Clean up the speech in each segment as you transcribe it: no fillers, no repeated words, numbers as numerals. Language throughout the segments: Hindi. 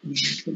नमस्कार।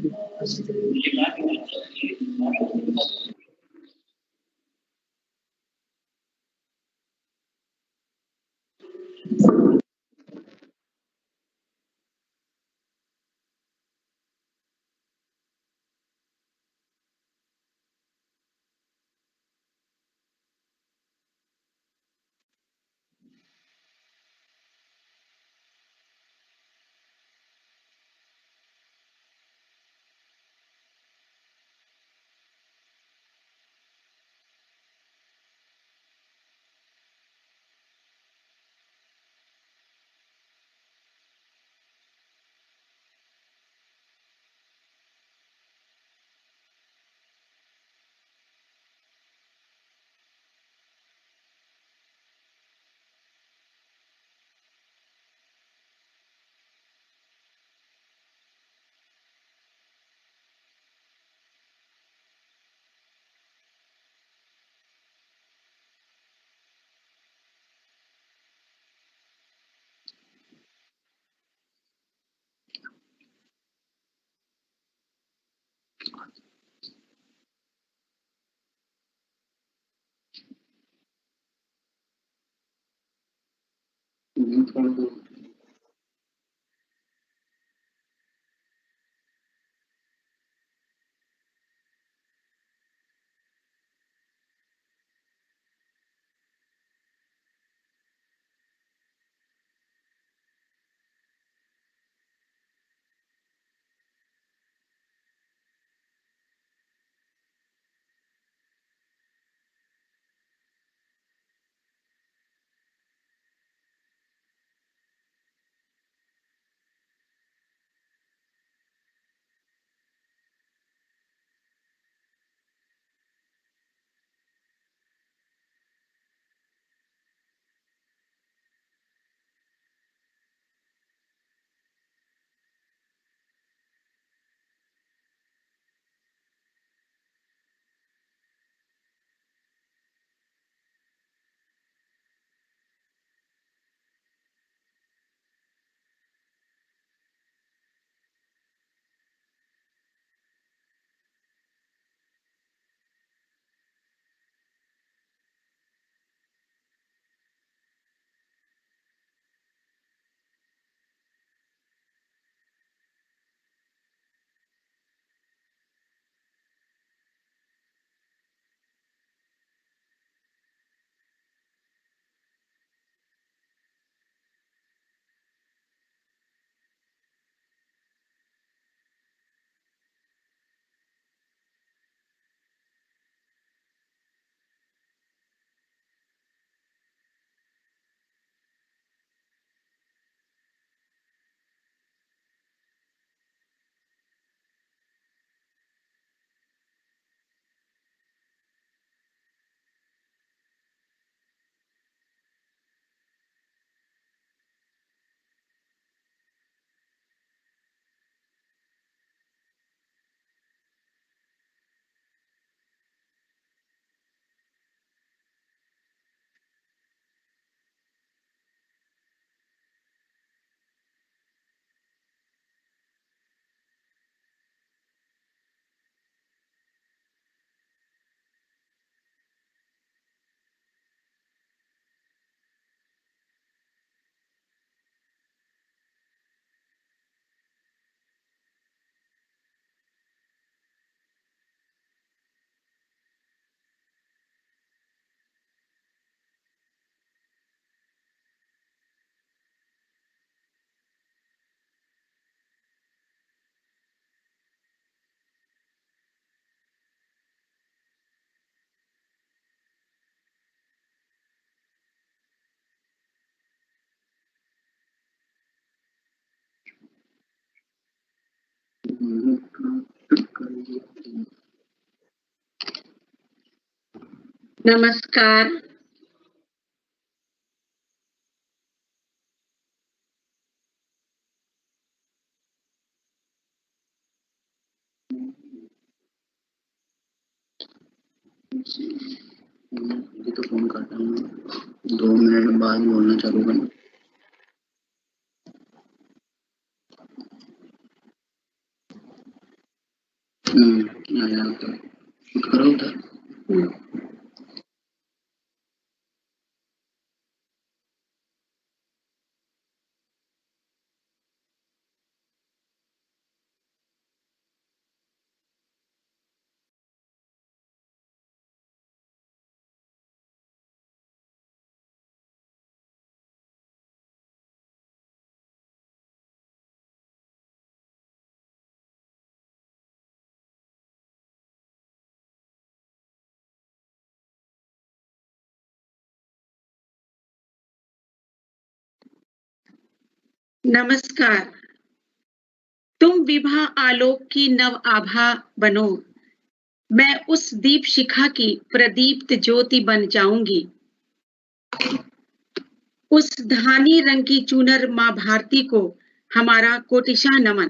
अभी तो फोन करता हूँ, 2 मिनट बाद बोलना चालू करना। करो उधर। नमस्कार। तुम विभा आलोक की नव आभा बनो, मैं उस दीप शिखा की प्रदीप्त ज्योति बन जाऊंगी। उस धानी रंग की चूनर माँ भारती को हमारा कोटिशाह नमन।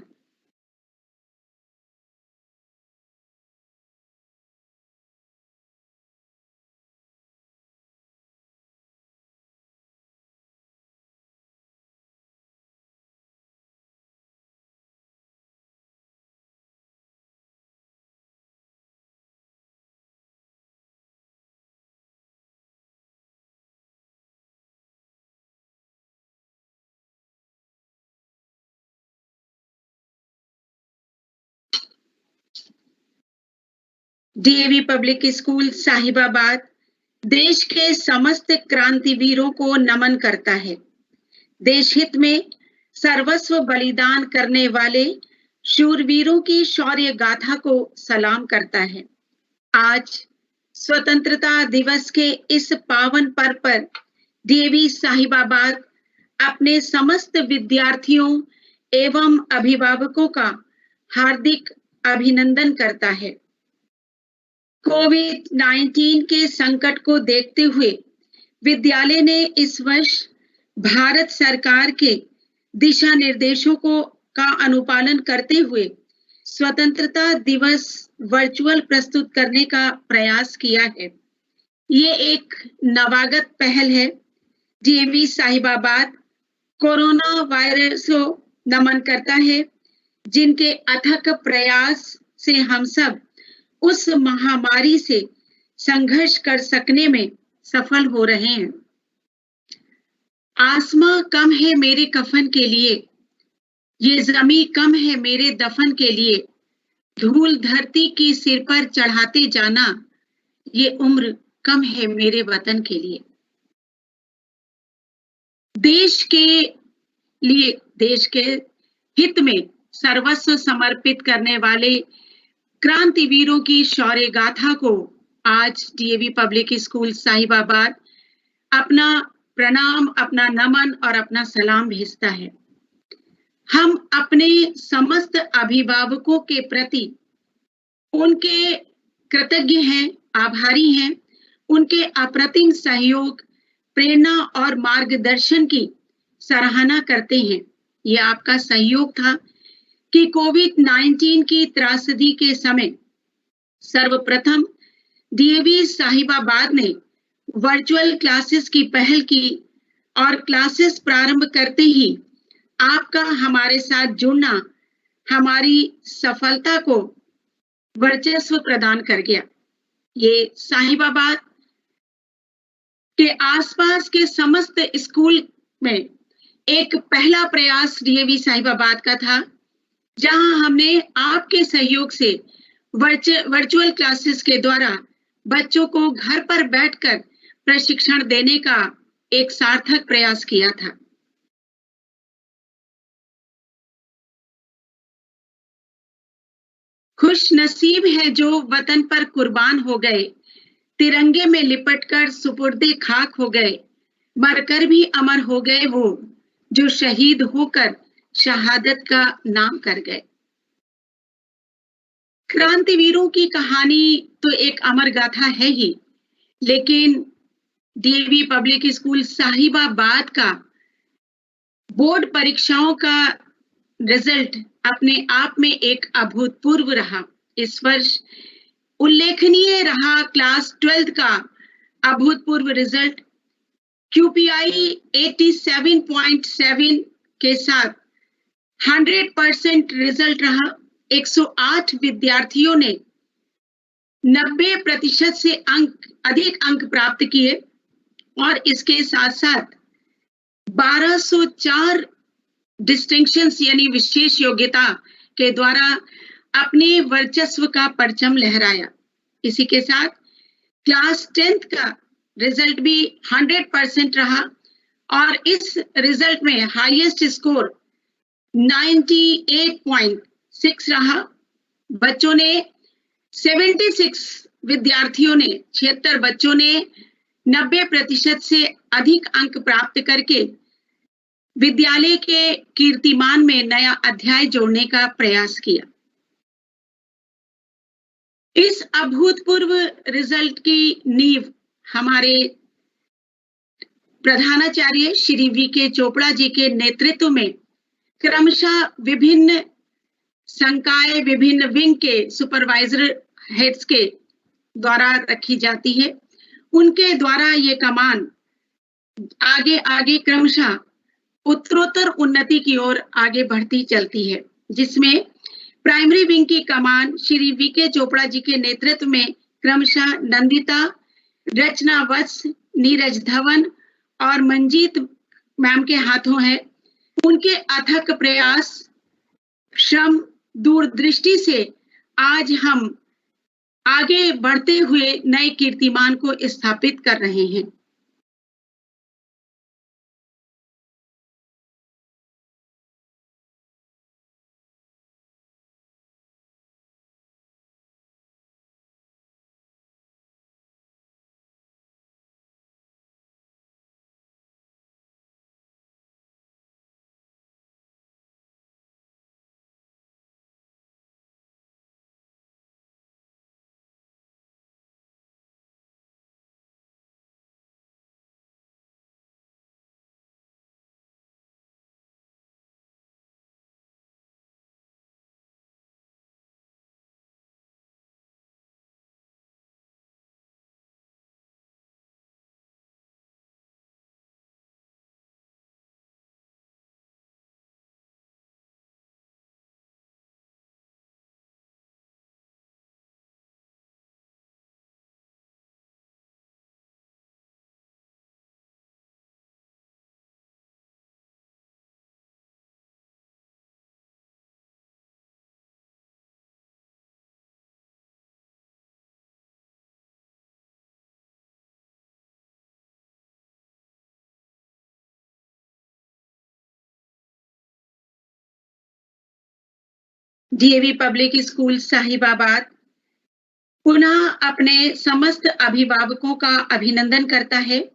डीएवी पब्लिक स्कूल साहिबाबाद देश के समस्त क्रांतिवीरों को नमन करता है। देश हित में सर्वस्व बलिदान करने वाले शूरवीरों की शौर्य गाथा को सलाम करता है। आज स्वतंत्रता दिवस के इस पावन पर्व पर डीएवी साहिबाबाद अपने समस्त विद्यार्थियों एवं अभिभावकों का हार्दिक अभिनंदन करता है। कोविड-19 के संकट को देखते हुए विद्यालय ने इस वर्ष भारत सरकार के दिशा निर्देशों का अनुपालन करते हुए स्वतंत्रता दिवस वर्चुअल प्रस्तुत करने का प्रयास किया है। ये एक नवागत पहल है। डीएवी साहिबाबाद कोरोना वायरस को नमन करता है, जिनके अथक प्रयास से हम सब उस महामारी से संघर्ष कर सकने में सफल हो रहे हैं। आसमां कम है मेरे कफन के लिए, ये जमी कम है मेरे दफन के लिए, धूल धरती की सिर पर चढ़ाते जाना, ये उम्र कम है मेरे वतन के लिए। देश के हित में सर्वस्व समर्पित करने वाले क्रांतिवीरों की शौर्य गाथा को आज डीएवी पब्लिक स्कूल साहिबाबाद अपना प्रणाम, अपना नमन और अपना सलाम भेजता है। हम अपने समस्त अभिभावकों के प्रति उनके कृतज्ञ हैं, आभारी हैं। उनके अप्रतिम सहयोग, प्रेरणा और मार्गदर्शन की सराहना करते हैं। ये आपका सहयोग था कि कोविड-19 की त्रासदी के समय सर्वप्रथम डीएवी साहिबाबाद ने वर्चुअल क्लासेस की पहल की और क्लासेस प्रारंभ करते ही आपका हमारे साथ जुड़ना हमारी सफलता को वर्चस्व प्रदान कर गया। ये साहिबाबाद के आसपास के समस्त स्कूल में एक पहला प्रयास डीएवी साहिबाबाद का था, जहां हमने आपके सहयोग से वर्चुअल क्लासेस के द्वारा बच्चों को घर पर बैठकर प्रशिक्षण देने का एक सार्थक प्रयास किया था। खुश नसीब है जो वतन पर कुर्बान हो गए, तिरंगे में लिपटकर सुपुर्दे खाक हो गए, मरकर भी अमर हो गए वो जो शहीद होकर शहादत का नाम कर गए। क्रांतिवीरों की कहानी तो एक अमर गाथा है ही, लेकिन डीएवी पब्लिक स्कूल साहिबाबाद का बोर्ड परीक्षाओं का रिजल्ट अपने आप में एक अभूतपूर्व रहा। इस वर्ष उल्लेखनीय रहा क्लास 12th का अभूतपूर्व रिजल्ट। QPI 87.7 के साथ 100% रिजल्ट रहा। 108 विद्यार्थियों ने 90% से अधिक अंक प्राप्त किए और इसके साथ साथ 1204 डिस्टिंक्शंस यानी विशेष योग्यता के द्वारा अपने वर्चस्व का परचम लहराया। इसी के साथ क्लास 10th का रिजल्ट भी 100% रहा और इस रिजल्ट में हाईएस्ट स्कोर 98.6 रहा। बच्चों ने 76 विद्यार्थियों ने 76 बच्चों ने 90% से अधिक अंक प्राप्त करके विद्यालय के कीर्तिमान में नया अध्याय जोड़ने का प्रयास किया। इस अभूतपूर्व रिजल्ट की नींव हमारे प्रधानाचार्य श्री वी.के. चोपड़ा जी के नेतृत्व में क्रमशः विभिन्न संकाय, विभिन्न विंग के सुपरवाइजर हेड्स के द्वारा रखी जाती है। उनके द्वारा ये कमान आगे आगे क्रमशः उत्तरोत्तर उन्नति की ओर आगे बढ़ती चलती है, जिसमें प्राइमरी विंग की कमान श्री वी.के. चोपड़ा जी के नेतृत्व में क्रमशः नंदिता, रचना वत्स, नीरज धवन और मंजीत मैम के हाथों है। उनके अथक प्रयास, श्रम, दूरदृष्टि से आज हम आगे बढ़ते हुए नए कीर्तिमान को स्थापित कर रहे हैं। डीएवी पब्लिक स्कूल साहिबाबाद पुनः अपने समस्त अभिभावकों का अभिनंदन करता है।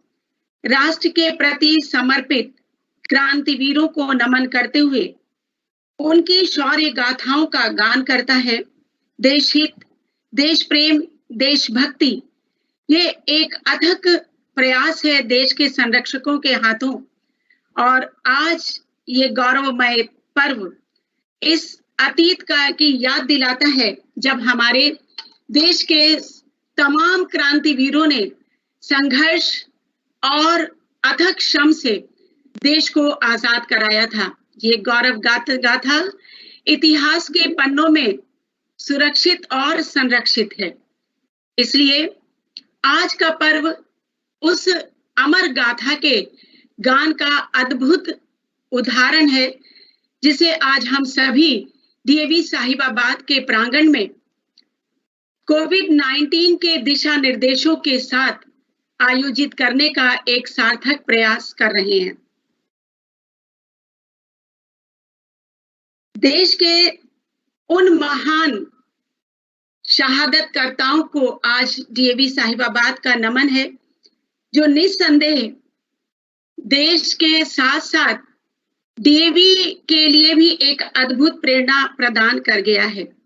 राष्ट्र के प्रति समर्पित क्रांतिवीरों को नमन करते हुए उनकी शौर्य गाथाओं का गान करता है। देशहित, देश प्रेम, देशभक्ति ये एक अथक प्रयास है देश के संरक्षकों के हाथों। और आज ये गौरवमय पर्व इस अतीत का की याद दिलाता है जब हमारे देश के तमाम क्रांतिवीरों ने संघर्ष और अथक श्रम से देश को आजाद कराया था। ये गौरव गाथा इतिहास के पन्नों में सुरक्षित और संरक्षित है। इसलिए आज का पर्व उस अमर गाथा के गान का अद्भुत उदाहरण है, जिसे आज हम सभी डीएवी साहिबाबाद के प्रांगण में कोविड-19 के दिशा निर्देशों के साथ आयोजित करने का एक सार्थक प्रयास कर रहे हैं। देश के उन महान शहादतकर्ताओं को आज डीएवी साहिबाबाद का नमन है, जो निस्संदेह देश के साथ साथ डीएवी के लिए भी एक अद्भुत प्रेरणा प्रदान कर गया है।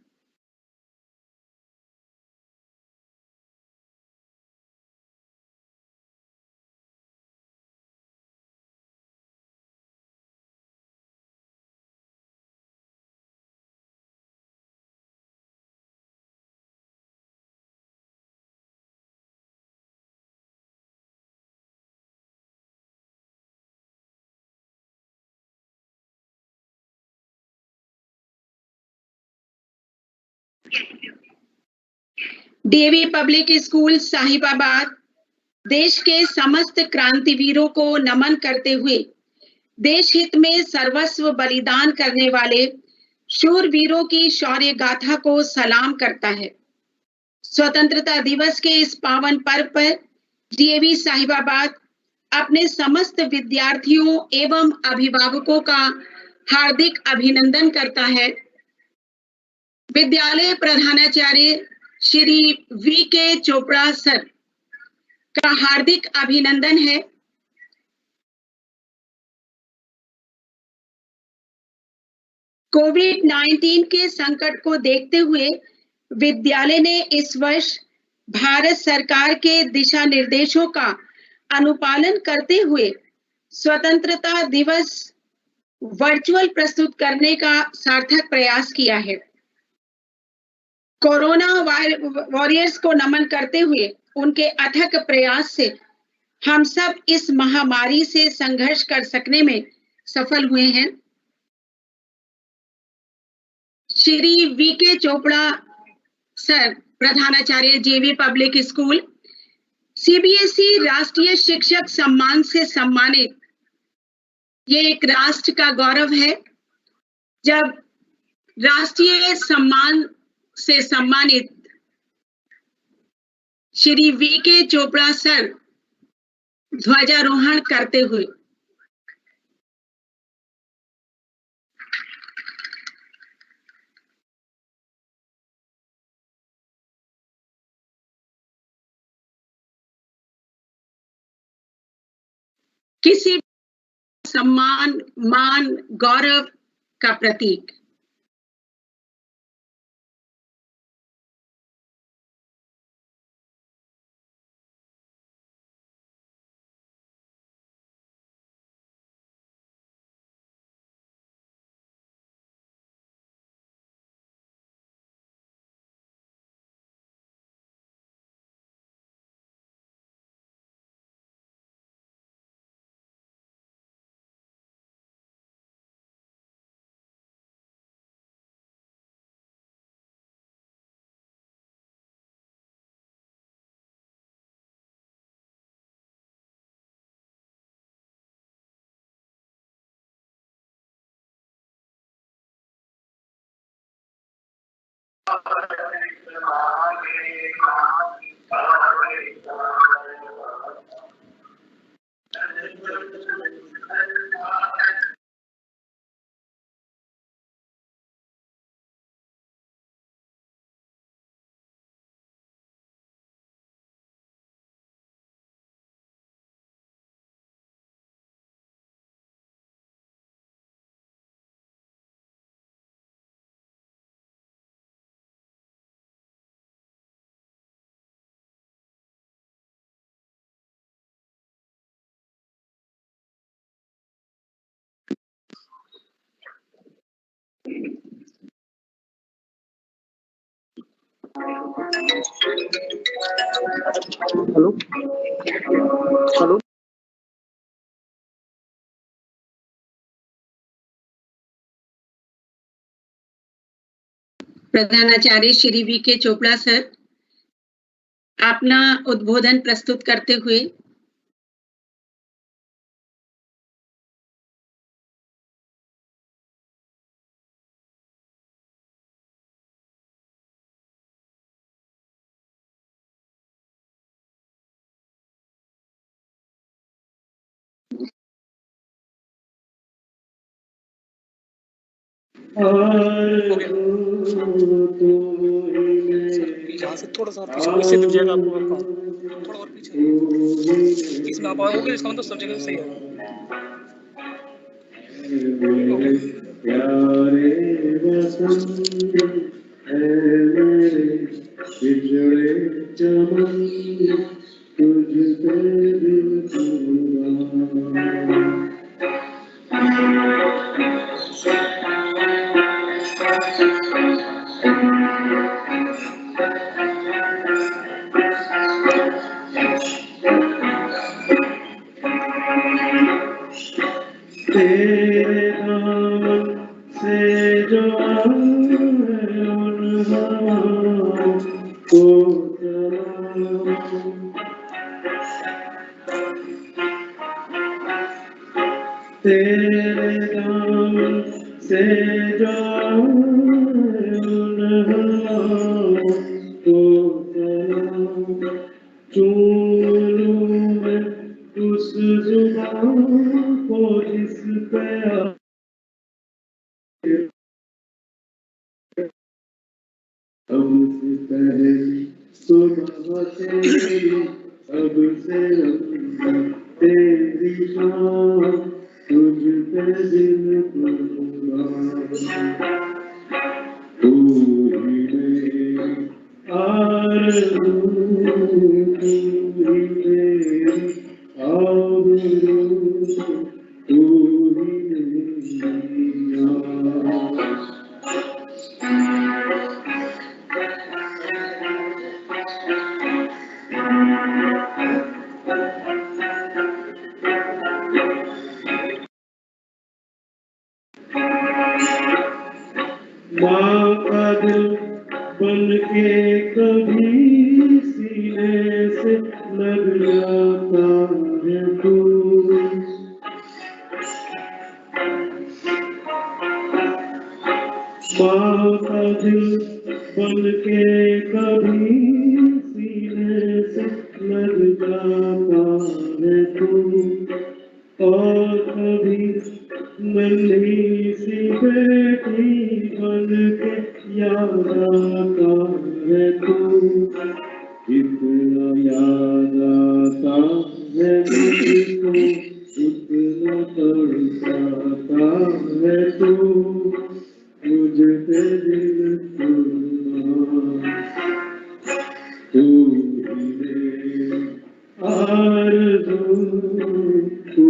डीएवी पब्लिक स्कूल साहिबाबाद देश के समस्त क्रांतिवीरों को नमन करते हुए देश हित में सर्वस्व बलिदान करने वाले शूरवीरों की शौर्य गाथा को सलाम करता है। स्वतंत्रता दिवस के इस पावन पर्व पर डीएवी साहिबाबाद अपने समस्त विद्यार्थियों एवं अभिभावकों का हार्दिक अभिनंदन करता है। विद्यालय प्रधानाचार्य श्री वी.के. चोपड़ा सर का हार्दिक अभिनंदन है। कोविड-19 के संकट को देखते हुए विद्यालय ने इस वर्ष भारत सरकार के दिशा निर्देशों का अनुपालन करते हुए स्वतंत्रता दिवस वर्चुअल प्रस्तुत करने का सार्थक प्रयास किया है। कोरोना वॉरियर्स को नमन करते हुए उनके अथक प्रयास से हम सब इस महामारी से संघर्ष कर सकने में सफल हुए हैं। श्री वी.के. चोपड़ा सर, प्रधानाचार्य डीएवी पब्लिक स्कूल, सीबीएसई राष्ट्रीय शिक्षक सम्मान से सम्मानित। ये एक राष्ट्र का गौरव है जब राष्ट्रीय सम्मान से सम्मानित श्री वी.के. चोपड़ा सर ध्वजारोहण करते हुए किसी सम्मान, मान, गौरव का प्रतीक। हेलो हेलो प्रधानाचार्य श्री वी.के. चोपड़ा सर अपना उद्बोधन प्रस्तुत करते हुए यहाँ से थोड़ा सा पीछे, इससे दिख जाएगा आपको काम, थोड़ा और पीछे इसमें आप आओगे, इसका मतलब सब जगह सही है। तेरे नाम से जो को तेरे दामन से जाऊं तो चला चूम लूं मैं उस जुबान को जिस पे अब से पहले सुबह तेरी अब से तेरी शाम तुझ पे दिल कुर्बान तू ही मेरी आरज़ू तू ही मेरी आबरू तू ही मेरी आस माँ का दिल बन के कभी सीने से लग जाता है तू माँ का दिल बन के कभी सीने से लग जाता है तू और कभी नन्ही सी बेटी बन के याद आता है तू इतना याद आता है मुझको इतना तड़पाता है तू मुझ पे दिल कुर्बान तू ही मेरी आरज़ू तू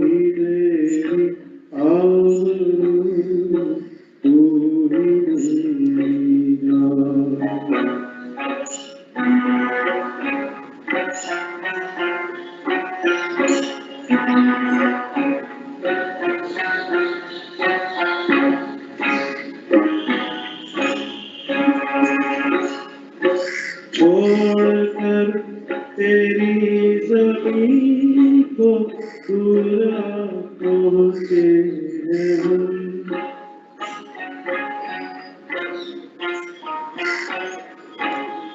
ही मेरी आबरू तू ही मेरी जान छोड़कर तेरी ज़मीं को दूर पहुँचे हैं हम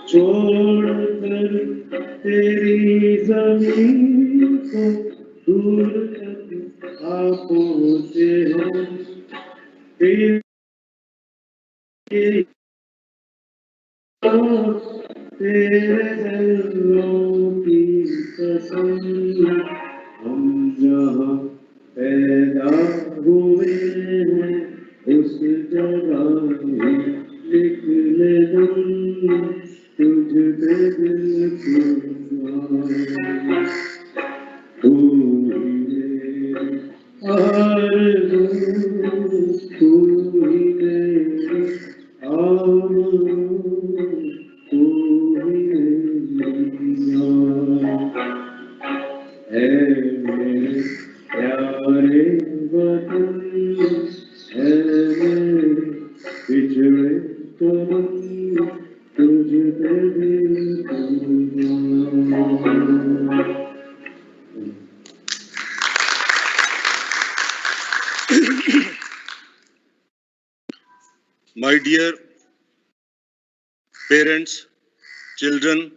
छोड़कर तेरी ज़मीं को दूर तक आ पहुँचे हैं तेरे दिलों की कसम हम जहाँ पैदा हुए हैं उस जगह ही निकले हम तुझ पे दिल कुर्बान तू ही मेरी आरज़ू तू ही मेरी आबरू तू ही मेरी जान है मेरे प्यारे वतन है मेरे पिछड़े कदम तुझ पे दिल कुर्बान My dear parents, children,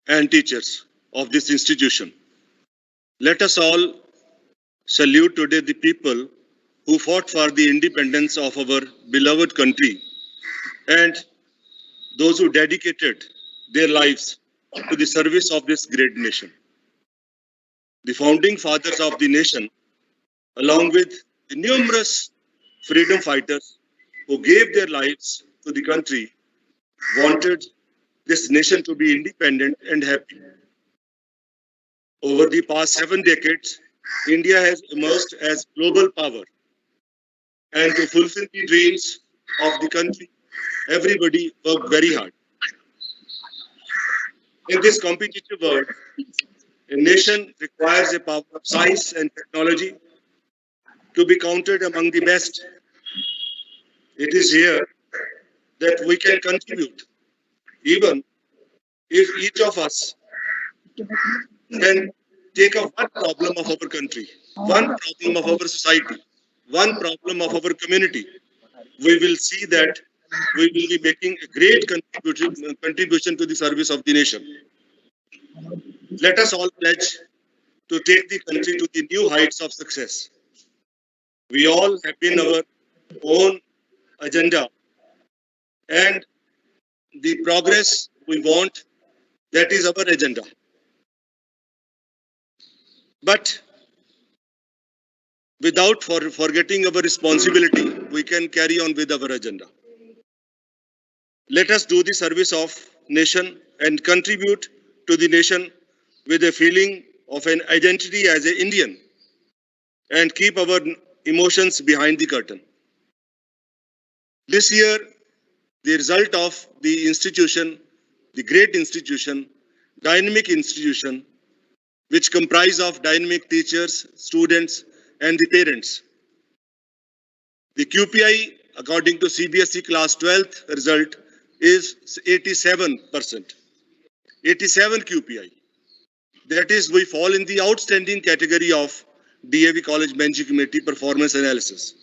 and teachers of this institution, let us all salute today the people who fought for the independence of our beloved country and those who dedicated their lives to the service of this great nation. The founding fathers of the nation, along with the numerous freedom fighters who gave their lives to the country, wanted this nation to be independent and happy. Over the past 7 decades, India has emerged as global power. And to fulfill the dreams of the country, everybody worked very hard. In this competitive world, a nation requires a power of science and technology to be counted among the best. It is here that we can contribute, even if each of us can take up one problem of our country one problem of our society, one problem of our community, we will see that we will be making a great contribution to the service of the nation. Let us all pledge to take the country to the new heights of success. We all have in our own agenda and the progress we want, that is our agenda. But without forgetting our responsibility, we can carry on with our agenda. Let us do the service of nation and contribute to the nation with a feeling of an identity as an Indian and keep our emotions behind the curtain. This year, the result of the institution, the great institution, dynamic institution, which comprise of dynamic teachers, students, and the parents. The QPI, according to CBSE class 12th result, is 87%. 87 QPI. That is, we fall in the outstanding category of DAV College Benching Committee performance analysis.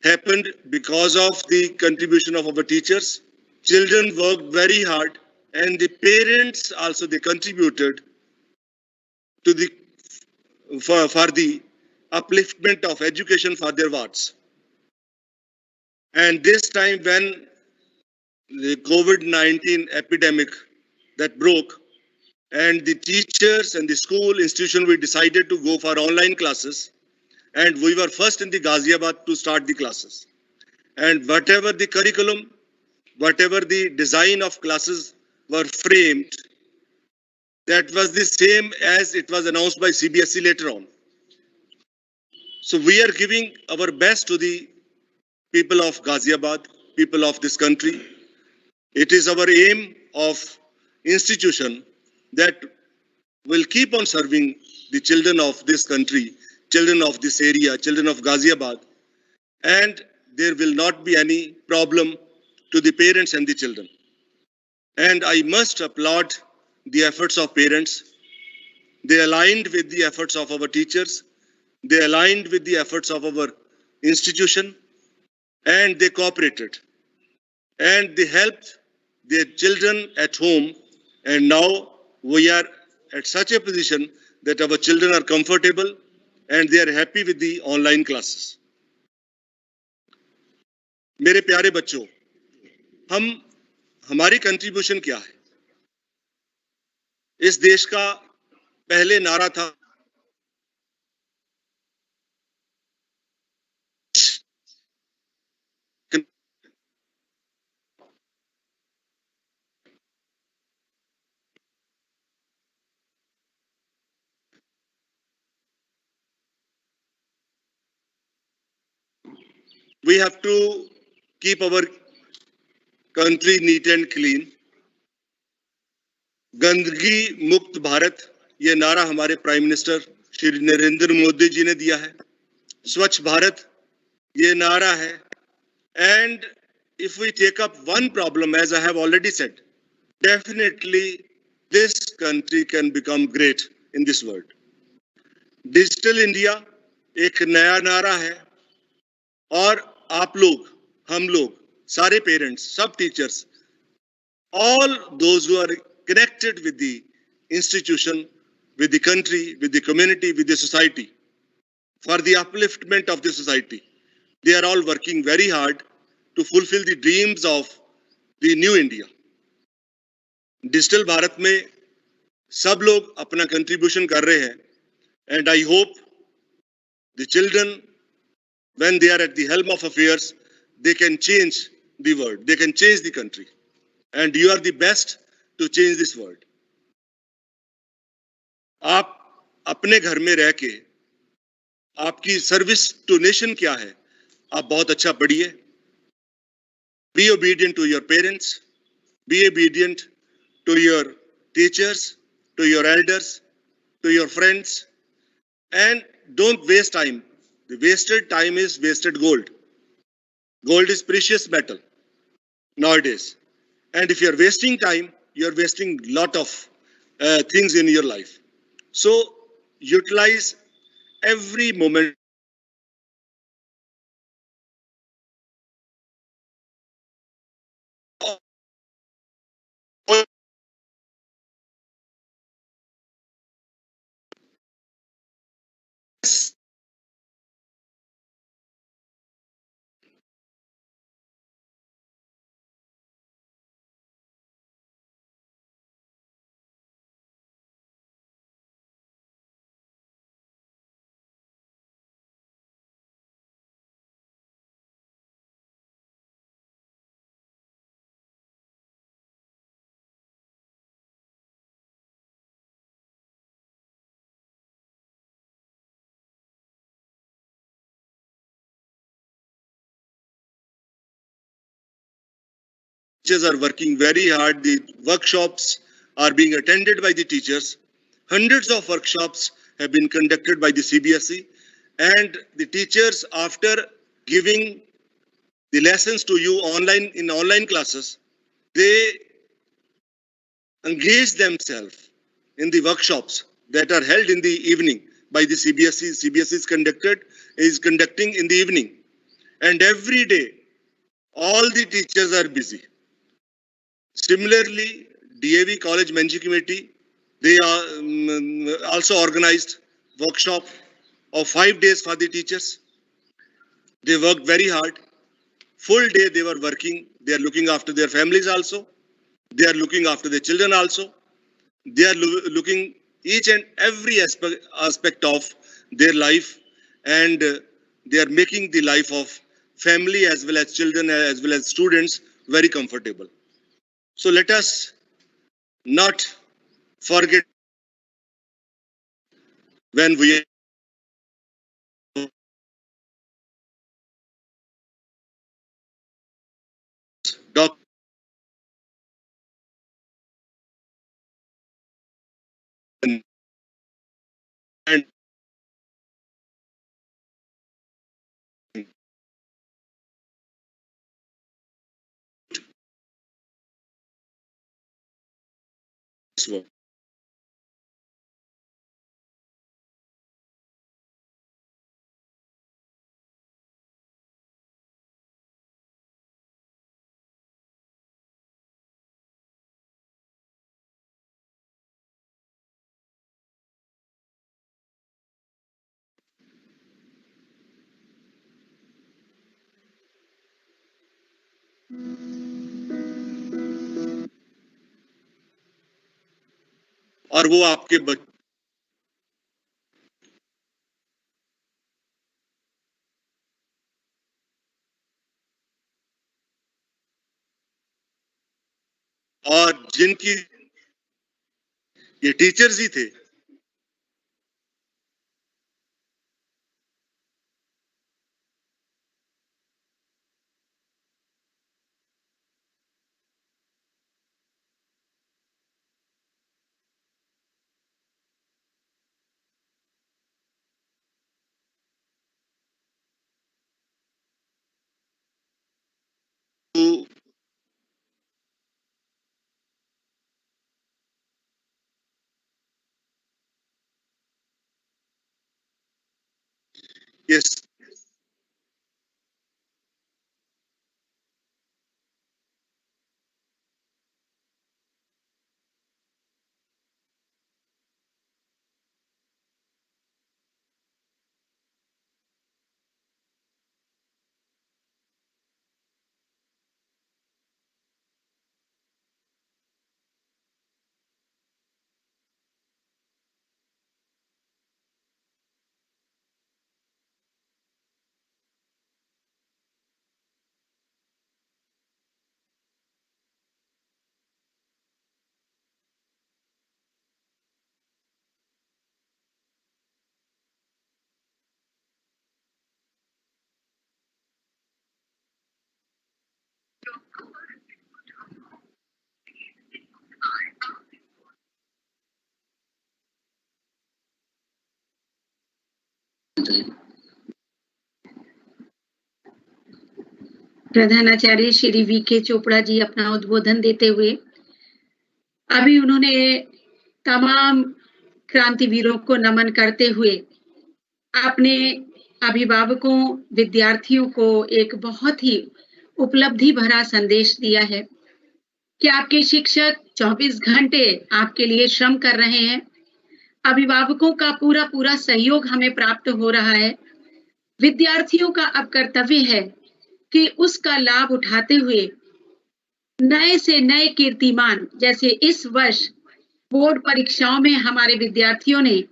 Happened because of the contribution of our teachers. Children worked very hard, and the parents also they contributed to the for the upliftment of education for their wards. And this time when the COVID-19 epidemic that broke, and the teachers and the school institution, we decided to go for online classes, and we were first in the Ghaziabad to start the classes. And whatever the curriculum, whatever the design of classes were framed, that was the same as it was announced by CBSE later on. So we are giving our best to the people of Ghaziabad, people of this country. It is our aim of institution that will keep on serving the children of this country, children of this area, children of Ghaziabad, and there will not be any problem to the parents and the children. And I must applaud the efforts of parents. They aligned with the efforts of our teachers. They aligned with the efforts of our institution, and they cooperated. And they helped their children at home. And now we are at such a position that our children are comfortable and they are happy with the online classes. मेरे प्यारे बच्चों, हमारी कंट्रीब्यूशन क्या है? इस देश का पहले नारा था we have to keep our country neat and clean. गंदगी मुक्त भारत, ये नारा हमारे प्राइम मिनिस्टर श्री नरेंद्र मोदी जी ने दिया है. स्वच्छ भारत, ये नारा है. And if we take up one problem, as I have already said, definitely this country can become great in this world. Digital India एक नया नारा है, और आप लोग, हम लोग, सारे पेरेंट्स, सब teachers, all those who are connected with the institution, with the country, with the community, with the society, for the upliftment of the society, they are all working very hard to fulfill the dreams of the new India. Digital Bharat में सब लोग अपना कंट्रीब्यूशन कर रहे हैं, and I hope the children, when they are at the helm of affairs, they can change the world, they can change the country, and you are the best to change this world. आप अपने घर में रह के आपकी सर्विस टू नेशन क्या है, आप बहुत अच्छा पढ़िए. Be obedient to your parents, be obedient to your teachers, to your elders, to your friends, and don't waste time. The wasted time is wasted gold. Gold is precious metal nowadays. And if you're wasting time, you're wasting a lot of things in your life. So utilize every moment teachers are working very hard. The workshops are being attended by the teachers. Hundreds of workshops have been conducted by the CBSE, and the teachers, after giving the lessons to you online in online classes, they engage themselves in the workshops that are held in the evening by the CBSE. CBSE is conducting in the evening, and every day all the teachers are busy. Similarly, DAV College Managing Committee, they are also organized workshop of 5 days for the teachers. They worked very hard. Full day they were working. They are looking after their families also. They are looking after their children also. They are looking each and every aspect of their life, and they are making the life of family as well as children as well as students very comfortable. So let us not forget when we doc and और वो आपके बच्चे और जिनकी ये टीचर्स ही थे, yes, प्रधानाचार्य श्री वी.के. चोपड़ा जी अपना उद्बोधन देते हुए अभी उन्होंने तमाम क्रांतिवीरों को नमन करते हुए अपने अभिभावकों, विद्यार्थियों को एक बहुत ही उपलब्धि भरा संदेश दिया है कि आपके शिक्षक 24 घंटे आपके लिए श्रम कर रहे हैं। अभिभावकों का पूरा सहयोग हमें प्राप्त हो रहा है। विद्यार्थियों का अब कर्तव्य है कि उसका लाभ उठाते हुए नए से नए कीर्तिमान, जैसे इस वर्ष बोर्ड परीक्षाओं में हमारे विद्यार्थियों ने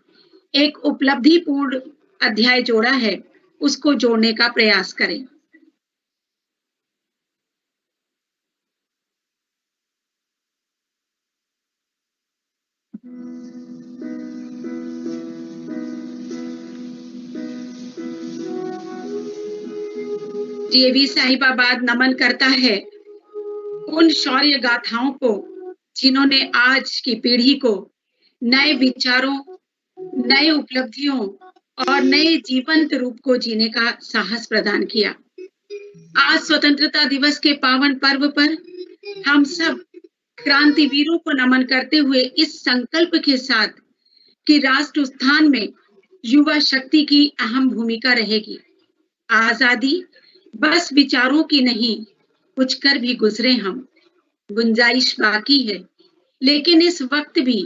एक उपलब्धिपूर्ण अध्याय जोड़ा है, उसको जोड़ने का प्रयास करें। डीएवी साहिबाबाद नमन करता है उन शौर्य गाथाओं को जिन्होंने आज की पीढ़ी को नए विचारों, नए उपलब्धियों और नए जीवंत रूप को जीने का साहस प्रदान किया। आज स्वतंत्रता दिवस के पावन पर्व पर हम सब क्रांतिवीरों को नमन करते हुए इस संकल्प के साथ कि राष्ट्र उत्थान में युवा शक्ति की अहम भूमिका रहेगी। आजादी बस विचारों की नहीं, कुछ कर भी गुजरे हम। गुंजाइश बाकी है, लेकिन इस वक्त भी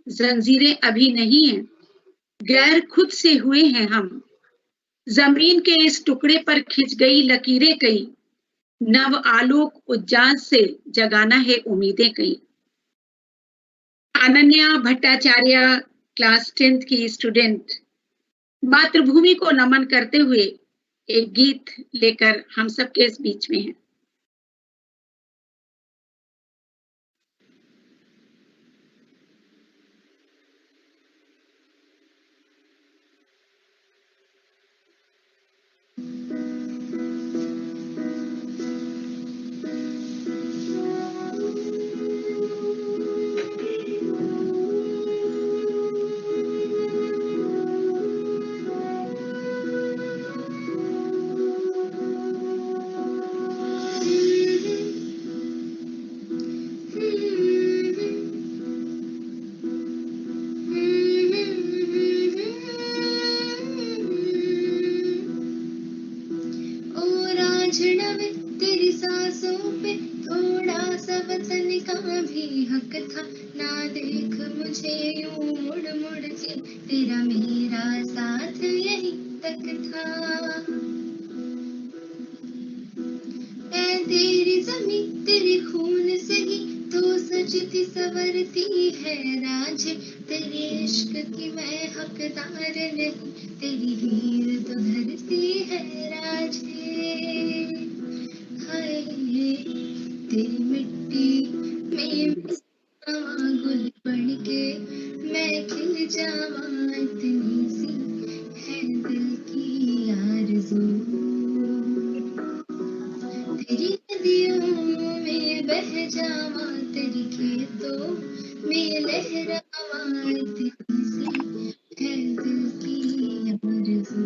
जंजीरें अभी नहीं हैं। गैर खुद से हुए हैं हम। जमीन के इस टुकड़े पर खिंच गई लकीरें कई, नव आलोक उज्जान से जगाना है उम्मीदें कई। अनन्या भट्टाचार्य क्लास 10th की स्टूडेंट मातृभूमि को नमन करते हुए एक गीत लेकर हम सबके इस बीच में है। तेरी सांसों पे थोड़ा सा वतन का भी हक था। ना देख मुझे यूं मुड़ मुड़ के, तेरा मेरा साथ यही तक था। मैं तेरी जमीन तेरे खून से ही तो सजती संवरती है राज। तेरे इश्क की मैं हकदार नहीं, तेरी हीर तो धरती है राज। हाय तेरी मिट्टी में गुल बन के मैं खिल जावा, इतनी सी है दिल की आरज़ू। तेरी नदियों में बह जावा, तेरी खेतों में लहरावा, इतनी सी है दिल की आरज़ू।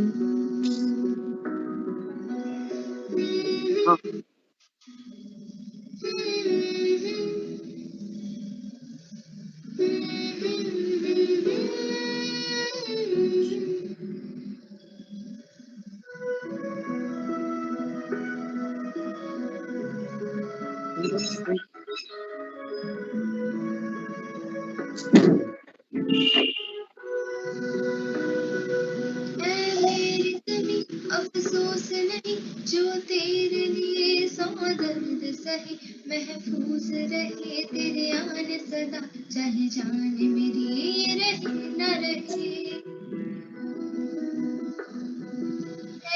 अफसोस नहीं जो तेरे लिए सौ दर्द सही, महफूज रहे तेरे आने सदा, चाहे जान मेरी रहे न रहे।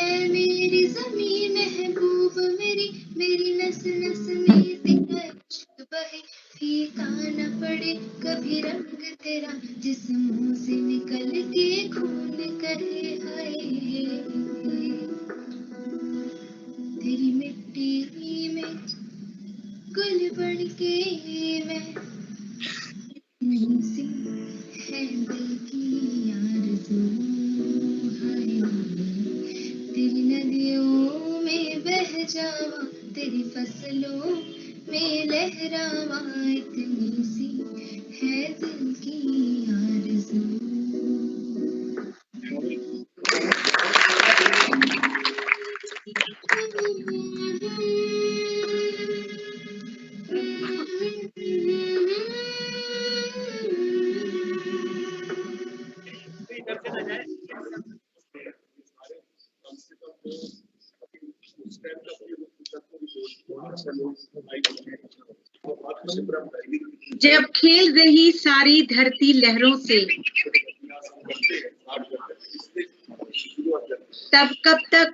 ऐ मेरी ज़मीं महबूब मेरी, मेरी नस नस में तेरा इश्क बहे, फीका न पड़े कभी रंग तेरा, जिस्मों से निकल के खून कहे। हाय तेरी मिट्टी में गुल बन के मैं, इतनी सी है दिल की आरज़ू। हाय तेरी नदियों में बह जावा, तेरी फसलों में लहरावा, इतनी सी है दिल की आरज़ू। जब खेल रही सारी धरती लहरों से, तब कब तक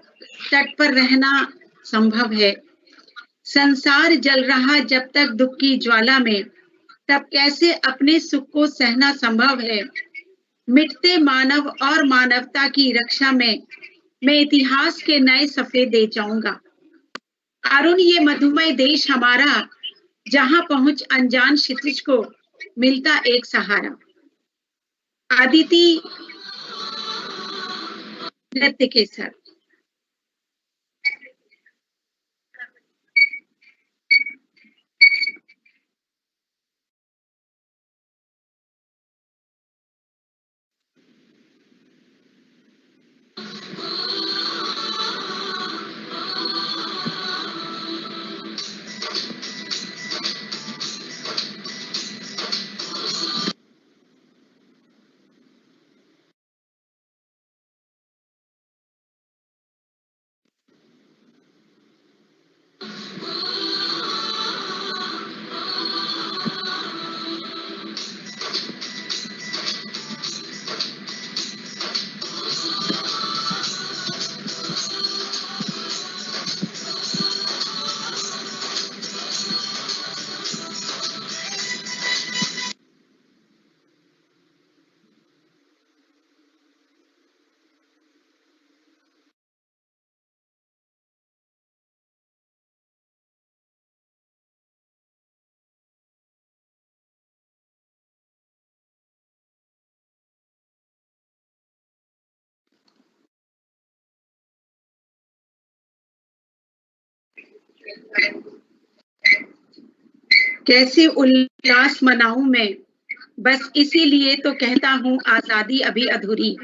तट पर रहना संभव है। संसार जल रहा जब तक दुख की ज्वाला में, तब कैसे अपने सुख को सहना संभव है। मिटते मानव और मानवता की रक्षा में मैं इतिहास के नए सफ़े दे जाऊंगा। अरुण, ये मधुमय देश हमारा, जहां पहुंच अनजान क्षितिज को मिलता एक सहारा। आदिति नृत्य के साथ कैसे उल्लास मनाऊं मैं, बस इसीलिए तो कहता हूँ आजादी अभी अधूरी।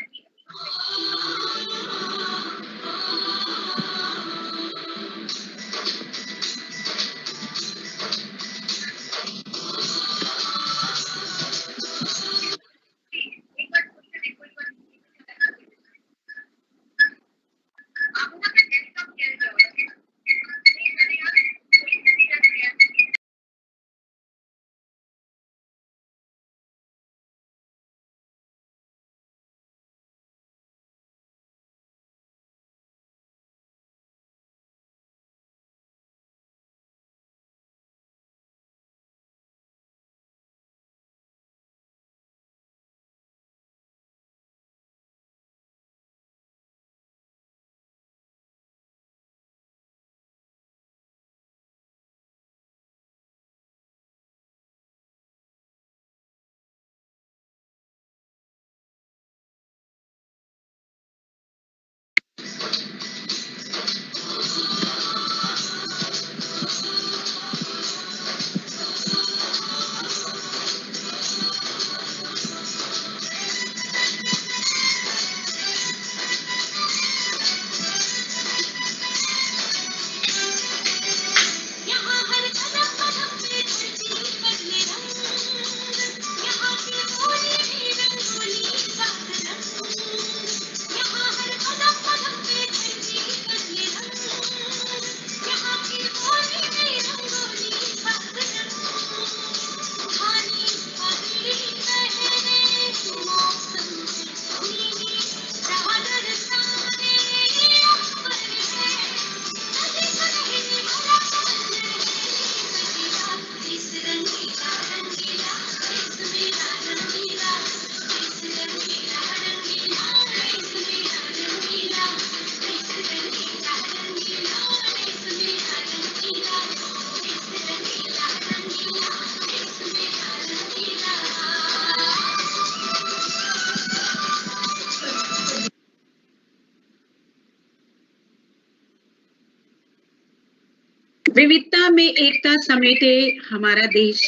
विविधता में एकता समेटे हमारा देश,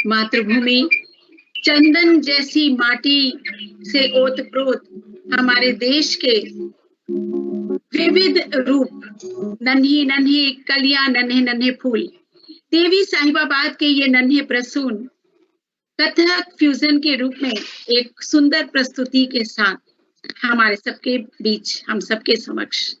मातृभूमि चंदन जैसी माटी से ओतप्रोत हमारे देश के विविध रूप, नन्ही नन्ही कलियां, नन्हे नन्हे फूल, देवी साहिबाबाद के ये नन्हे प्रसून कथक फ्यूजन के रूप में एक सुंदर प्रस्तुति के साथ हमारे सबके बीच, हम सबके समक्ष।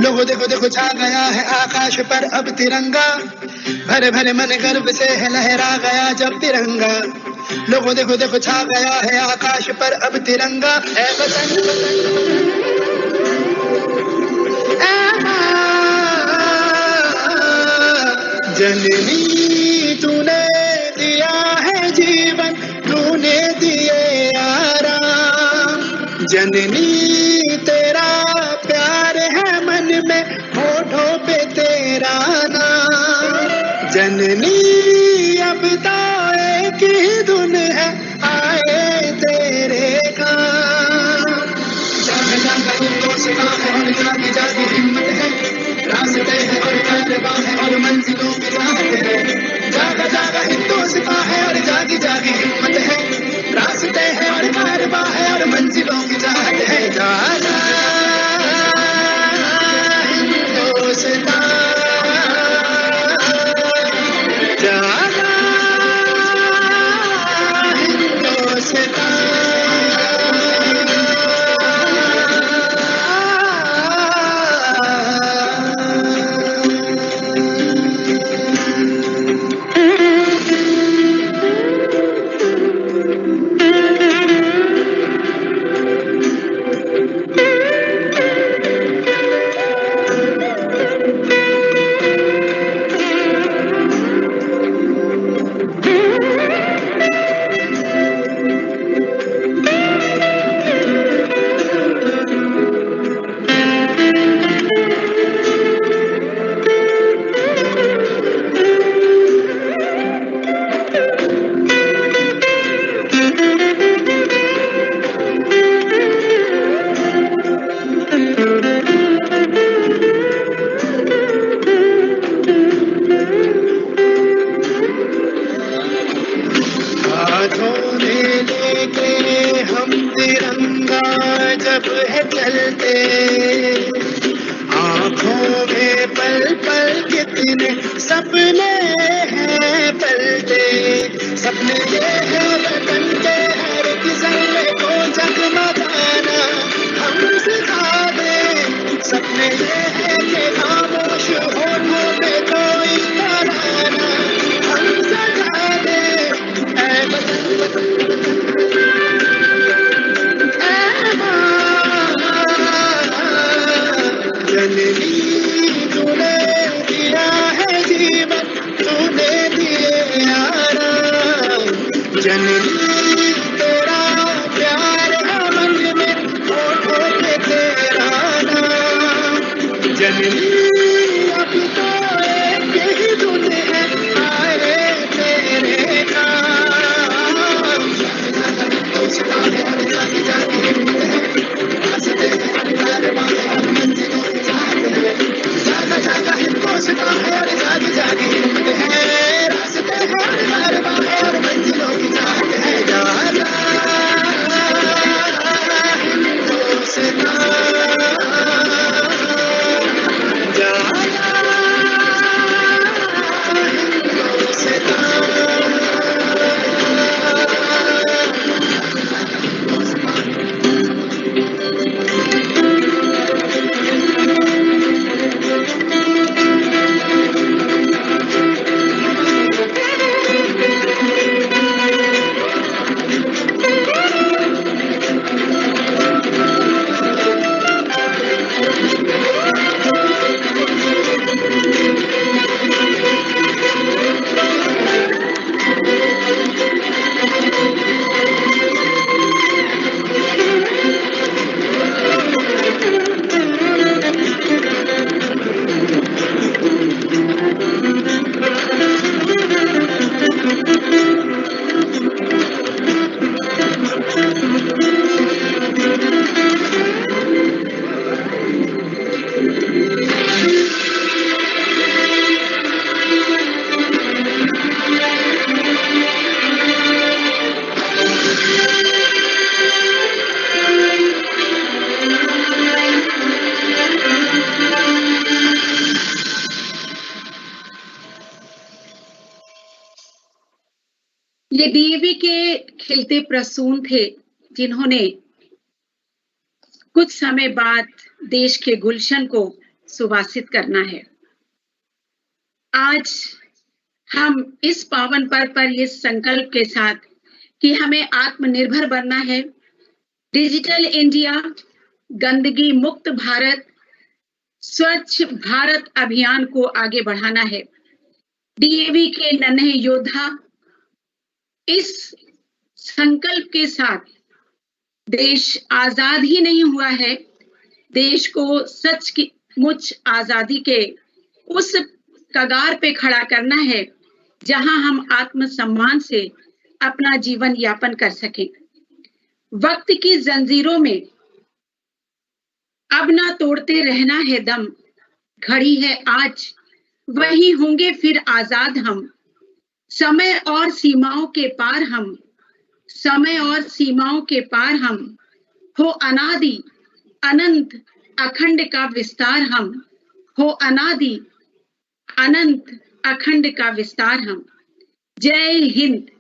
लोगों देखो देखो छा गया है आकाश पर अब तिरंगा, भरे भरे मन गर्व से है लहरा गया जब तिरंगा। लोगों देखो देखो छा गया है आकाश पर अब तिरंगा, ऐ वतन जननी तूने दिया है जीवन, तूने दिए आराम। जननी तेरा प्यार है मन में, होठों पे तेरा नाम। जननी अब तो एक ही धुन है, आए तेरे काम। जाग जाग हिंदुस्तां है और जागी जागी हिम्मत है, रास्ते हैं और कारवां है और मंजिलों की चाहत है। जागा जागा हिंदुस्तां है और जागी जागी हिम्मत है, रास्ते हैं और कारवां है और मंजिलों की चाहत है। जागा हिंदुस्तां, जागा हिंदुस्तां। हाथों में लेके हम तिरंगा जब है चलते, आँखों में पल पल कितने सपने हैं पलते। सपने ये है वतन के हर एक जर्रे को जगमगाना, हम सिखा दे। सपने ये है कि खामोश होठों पे कोई तराना, हम सजा दे। ऐ वतन जननी तूने दिया है जीवन, तूने दिए आराम। जननी तेरा प्यार है मन में, होठों पे तेरा नाम। जननी अब तो एक ही धुन है, आए तेरे काम। जागी जागी हिम्मत है, रास्ते हैं और कारवां है और मंजिलों की चाहत है। जागा जागा हिंदुस्तां है और जागी जागी हिम्मत है, रास्ते हैं और कारवां है और मंजिलों की चाहत है। ये डीएवी के खिलते प्रसून थे जिन्होंने कुछ समय बाद देश के गुलशन को सुवासित करना है। आज हम इस पावन पर्व पर इस संकल्प के साथ कि हमें आत्मनिर्भर बनना है, डिजिटल इंडिया, गंदगी मुक्त भारत, स्वच्छ भारत अभियान को आगे बढ़ाना है। डीएवी के नन्हे योद्धा इस संकल्प के साथ देश आजाद ही नहीं हुआ है, देश को सच की मुच आजादी के उस कगार पे खड़ा करना है जहां हम आत्मसम्मान से अपना जीवन यापन कर सकें। वक्त की जंजीरों में अब ना तोड़ते रहना है दम, घड़ी है आज, वही होंगे फिर आजाद हम। समय और सीमाओं के पार हम, समय और सीमाओं के पार हम, हो अनादि अनंत अखंड का विस्तार हम, हो अनादि अनंत अखंड का विस्तार हम। जय हिंद।